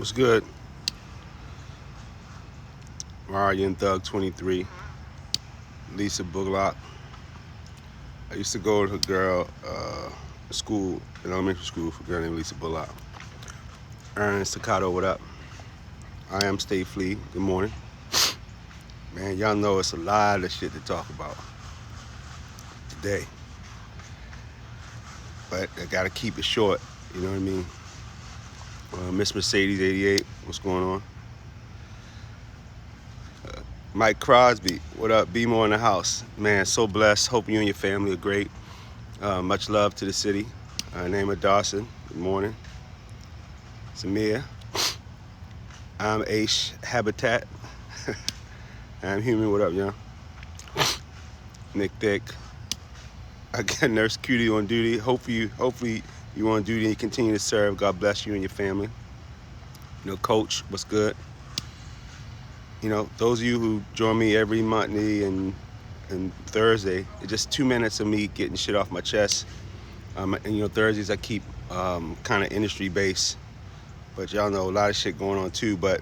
What's good? Marion Thug 23, Lisa Booglock. I used to go to a girl school, in elementary school, for a girl named Lisa Booglock. Aaron Staccato, what up? I am Stay Flea. Good morning. Man, y'all know it's a lot of shit to talk about today. But I gotta keep it short, you know what I mean? Miss Mercedes 88, what's going on? Mike Crosby, what up? Be more in the house. Man, so blessed. Hope you and your family are great. Much love to the city. Name of Dawson. Good morning. Samir. I'm Aish Habitat. I'm human. What up, young? Nick Thick. I got Nurse Cutie on duty. Hopefully you on duty and you continue to serve. God bless you and your family. Coach, what's good? Those of you who join me every Monday and Thursday, it's just 2 minutes of me getting shit off my chest. Thursdays I keep kind of industry based, but y'all know a lot of shit going on too. But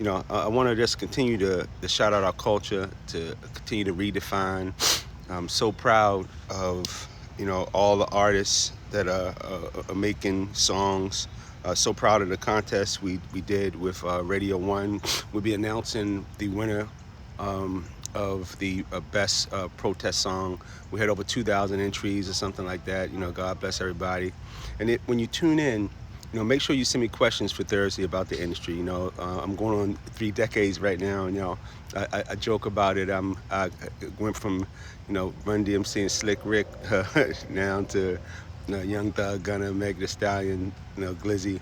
I want to just continue to shout out our culture, to continue to redefine. I'm so proud of all the artists that are making songs. So proud of the contest we did with Radio 1. We'll be announcing the winner of the best protest song. We had over 2,000 entries or something like that. God bless everybody. And when you tune in, make sure you send me questions for Thursday about the industry. I'm going on 3 decades right now. I joke about it. I went from, Run DMC and Slick Rick now to Young Thug, Gunna, Meg Thee Stallion, Glizzy.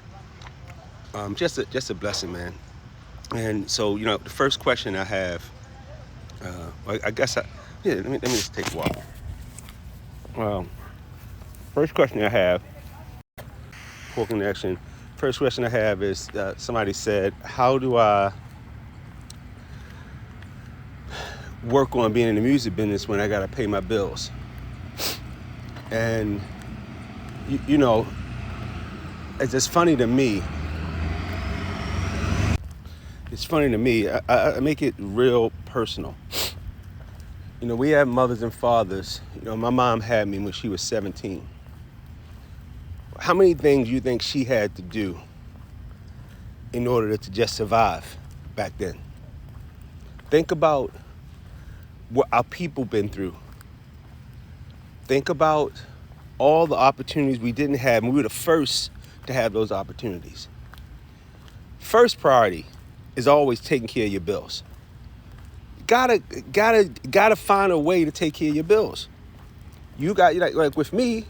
Just a blessing, man. And so, the first question I have, let me just take a while. First question I have, poor connection. First question I have is, somebody said, how do I work on being in the music business when I gotta pay my bills? And it's just funny to me. It's funny to me. I make it real personal. We have mothers and fathers. My mom had me when she was 17. How many things you think she had to do in order to just survive back then? Think about what our people been through. Think about all the opportunities we didn't have, and we were the first to have those opportunities. First priority is always taking care of your bills. Gotta find a way to take care of your bills. You got, like with me,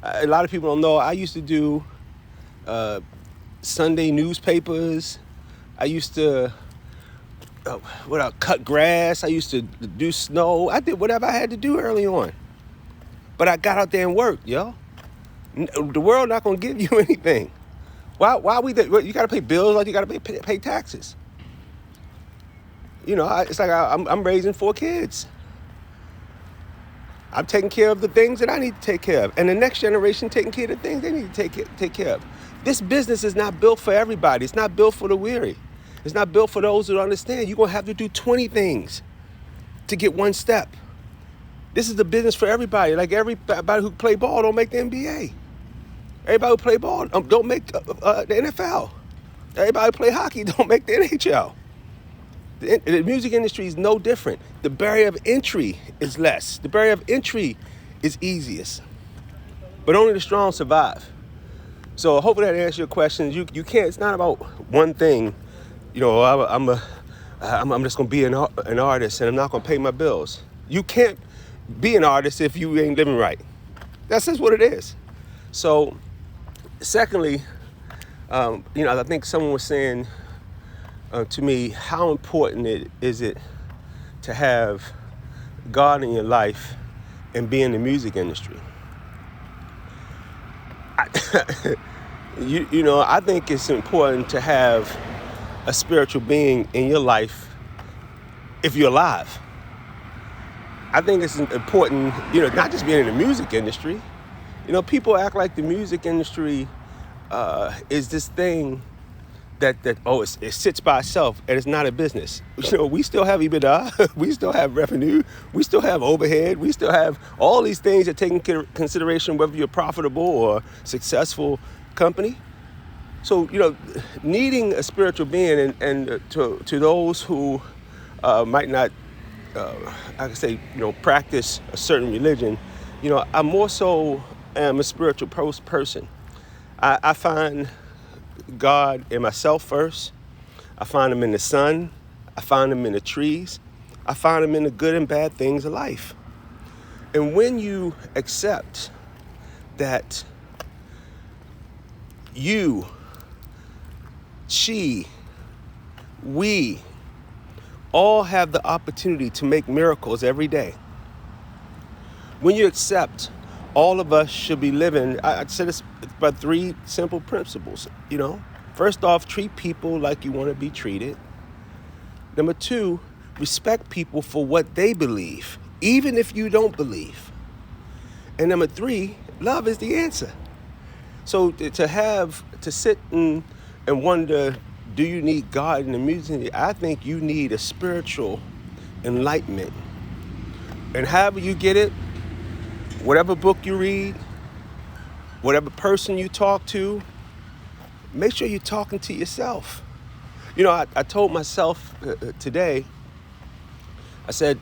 a lot of people don't know, I used to do Sunday newspapers. I used to cut grass. I used to do snow. I did whatever I had to do early on. But I got out there and worked, yo. The world not gonna give you anything. Why we there? You gotta pay bills like you gotta pay taxes. It's like I'm raising 4 kids. I'm taking care of the things that I need to take care of, and the next generation taking care of the things they need to take care of. This business is not built for everybody. It's not built for the weary. It's not built for those who don't understand. You're gonna have to do 20 things to get 1 step. This is the business for everybody. Like everybody who play ball don't make the NBA. Everybody who play ball don't make the NFL. Everybody who play hockey don't make the NHL. The music industry is no different. The barrier of entry is less. The barrier of entry is easiest. But only the strong survive. So hopefully that answers your questions. You can't. It's not about one thing. I'm just gonna be an artist and I'm not gonna pay my bills. You can't be an artist if you ain't living right. That's just what it is. So, secondly, I think someone was saying to me, how important is it to have God in your life and be in the music industry? I think it's important to have a spiritual being in your life if you're alive. I think it's important, not just being in the music industry. People act like the music industry is this thing it sits by itself and it's not a business. We still have EBITDA, we still have revenue, we still have overhead, we still have all these things that take into consideration whether you're profitable or successful company. So, needing a spiritual being and to those who might not, I could say, practice a certain religion, I more so am a spiritual person. I find God in myself first. I find him in the sun. I find him in the trees. I find him in the good and bad things of life. And when you accept that you, she, we all have the opportunity to make miracles every day. When you accept all of us should be living, I said this by 3 simple principles, First off, treat people like you want to be treated. Number 2, respect people for what they believe, even if you don't believe. And number 3, love is the answer. So to sit and wonder, do you need God in the music? I think you need a spiritual enlightenment. And however you get it, whatever book you read, whatever person you talk to, make sure you're talking to yourself. I told myself today, I said,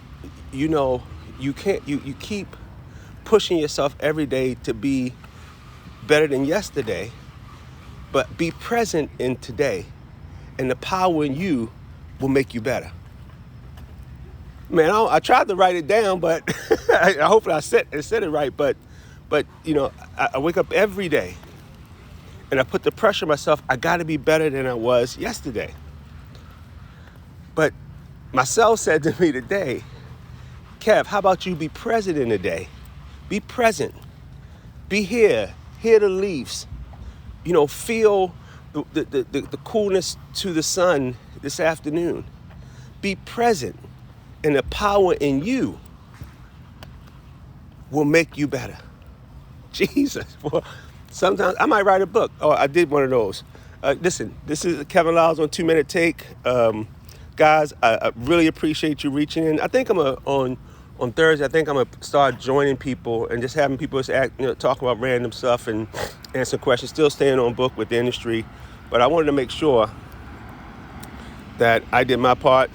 you can't, you keep pushing yourself every day to be better than yesterday, but be present in today, and the power in you will make you better. Man, I tried to write it down, but hopefully I said it right. But I wake up every day and I put the pressure on myself. I got to be better than I was yesterday. But myself said to me today, Kev, how about you be present in the day? Be present. Be here. Hear the leaves. Feel the coolness to the sun this afternoon. Be present. And the power in you will make you better. Jesus. Well, sometimes I might write a book. Oh, I did one of those. Listen, this is Kevin Liles on 2 Minute Take. Guys, I really appreciate you reaching in. I think on Thursday, I think I'm going to start joining people and just having people just talk about random stuff and answer questions. Still staying on book with the industry. But I wanted to make sure that I did my part.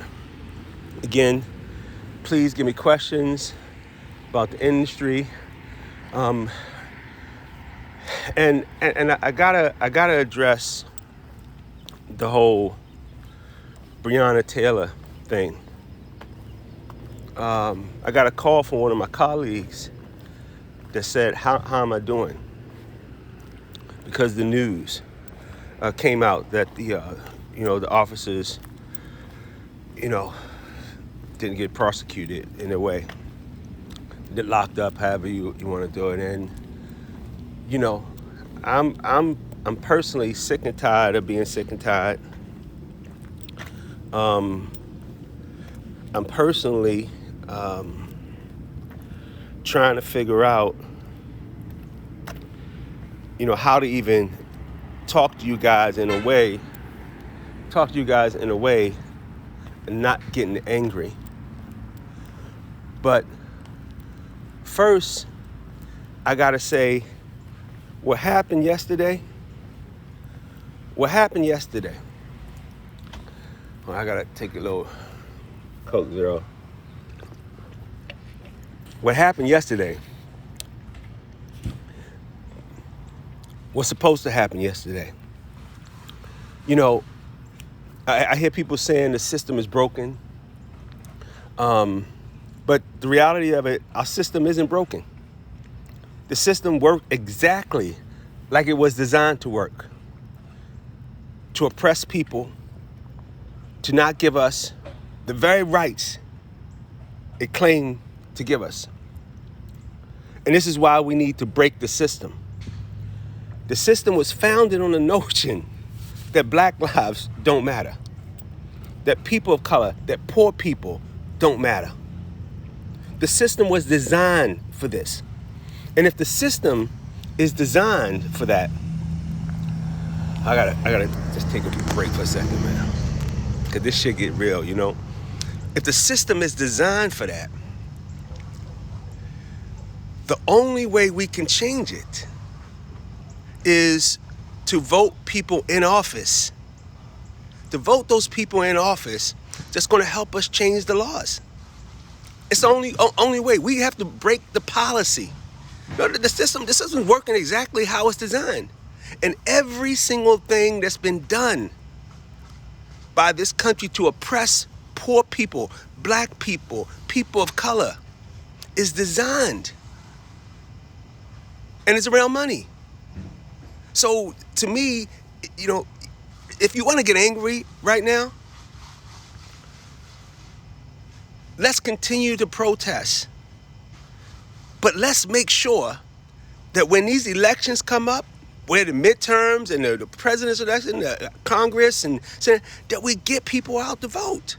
Again, please give me questions about the industry. And I gotta address the whole Breonna Taylor thing. I got a call from one of my colleagues that said, how am I doing? Because the news came out that the officers, didn't get prosecuted in a way. Get locked up, however you want to do it. And, I'm personally sick and tired of being sick and tired. I'm personally trying to figure out, how to even talk to you guys in a way and not getting angry. But first, I gotta say, what happened yesterday? Well, I gotta take a little Coke Zero. What happened yesterday was supposed to happen yesterday. I hear people saying the system is broken. But the reality of it, our system isn't broken. The system worked exactly like it was designed to work. To oppress people, to not give us the very rights it claimed to give us. And this is why we need to break the system. The system was founded on the notion that black lives don't matter, that people of color, that poor people don't matter. The system was designed for this. And if the system is designed for that, I gotta just take a break for a second, man. Cause this shit get real, you know? If the system is designed for that, the only way we can change it is to vote people in office. To vote those people in office that's gonna help us change the laws. It's the only way. We have to break the policy. You know, the system's working exactly how it's designed. And every single thing that's been done by this country to oppress poor people, black people, people of color, is designed. And it's around money. So to me, you know, if you want to get angry right now, let's continue to protest. But let's make sure that when these elections come up, where the midterms and the president's election, the Congress and Senate, that we get people out to vote.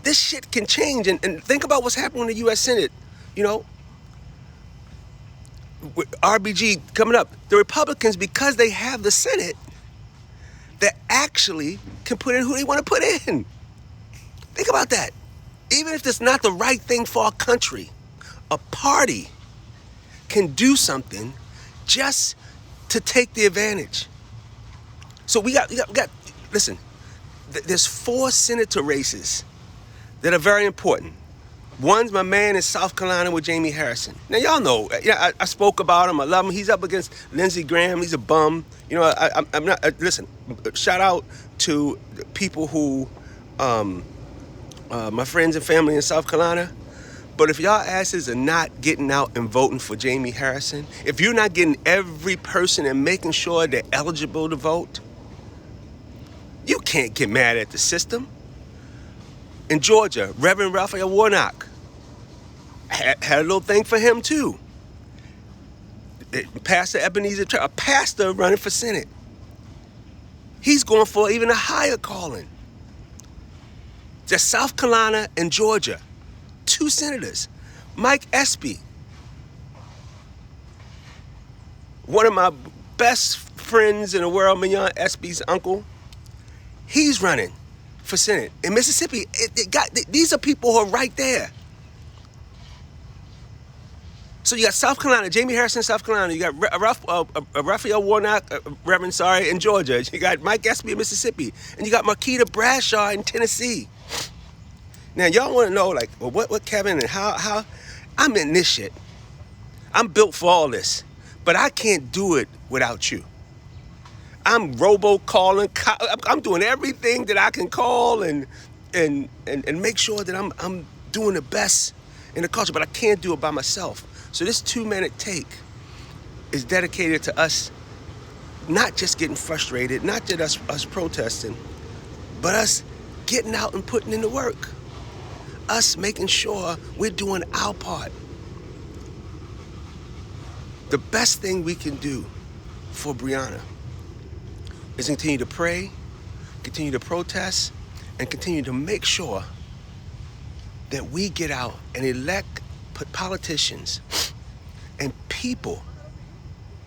This shit can change. And think about what's happening in the U.S. Senate. You know, with RBG coming up, the Republicans, because they have the Senate, they actually can put in who they want to put in. Think about that. Even if it's not the right thing for our country, a party can do something just to take the advantage. So we got listen, there's 4 senator races that are very important. One's my man in South Carolina with Jamie Harrison. Now, y'all know, I spoke about him. I love him. He's up against Lindsey Graham. He's a bum. You know, I'm not, listen, shout out to people who, my friends and family in South Carolina. But if y'all asses are not getting out and voting for Jamie Harrison, if you're not getting every person and making sure they're eligible to vote, you can't get mad at the system. In Georgia, Reverend Raphael Warnock had a little thing for him too. Pastor Ebenezer, a pastor running for Senate. He's going for even a higher calling. Just South Carolina and Georgia. 2 senators. Mike Espy, one of my best friends in the world, Mignon Espy's uncle, he's running for Senate. In Mississippi, these are people who are right there. So you got South Carolina, Jamie Harrison, South Carolina. You got Raphael Warnock, in Georgia. You got Mike Espy in Mississippi. And you got Marquita Bradshaw in Tennessee. Now, y'all want to know, like, well, what Kevin and how I'm in this shit. I'm built for all this. But I can't do it without you. I'm robo-calling. I'm doing everything that I can call and make sure that I'm doing the best in the culture. But I can't do it by myself. So this 2-minute take is dedicated to us not just getting frustrated, not just us protesting, but us getting out and putting in the work. Us making sure we're doing our part. The best thing we can do for Breonna is continue to pray, continue to protest, and continue to make sure that we get out and elect politicians and people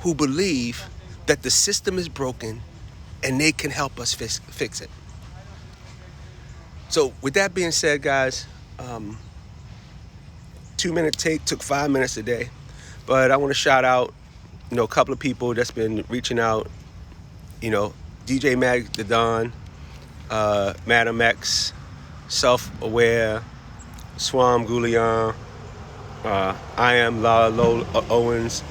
who believe that the system is broken and they can help us fix it. So with that being said, guys, 2-minute take took 5 minutes a day, but I want to shout out, a couple of people that's been reaching out, DJ Mag the Don, Madam X, Self-Aware, Swam Goulian, I am La Owens,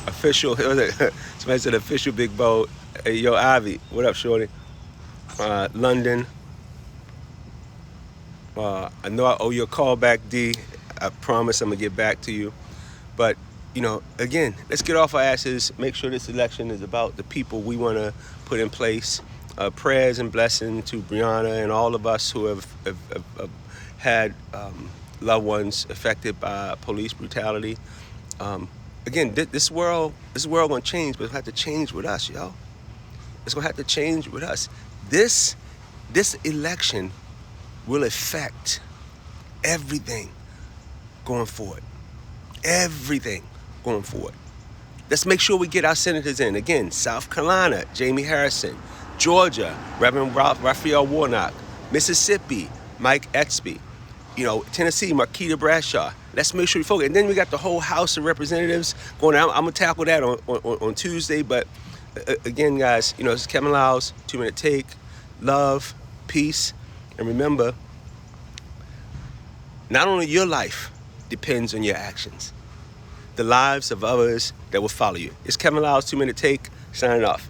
official, somebody said official Big Bo, hey, yo Ivy, what up shorty, London, I know I owe you a call back, D. I promise I'm going to get back to you. But, again, let's get off our asses. Make sure this election is about the people we want to put in place. Prayers and blessing to Breonna and all of us who have had loved ones affected by police brutality. Again, this world going to change, but it's going to have to change with us, yo. It's going to have to change with us. This election will affect everything going forward. Everything going forward. Let's make sure we get our senators in. Again, South Carolina, Jamie Harrison. Georgia, Reverend Raphael Warnock. Mississippi, Mike Exby. Tennessee, Marquita Bradshaw. Let's make sure we focus. And then we got the whole House of Representatives going on. I'm going to tackle that on Tuesday. But again, guys, it's Kevin Liles, 2 Minute Take. Love, peace, and remember, not only your life depends on your actions, the lives of others that will follow you. It's Kevin Liles, 2 Minute Take, signing off.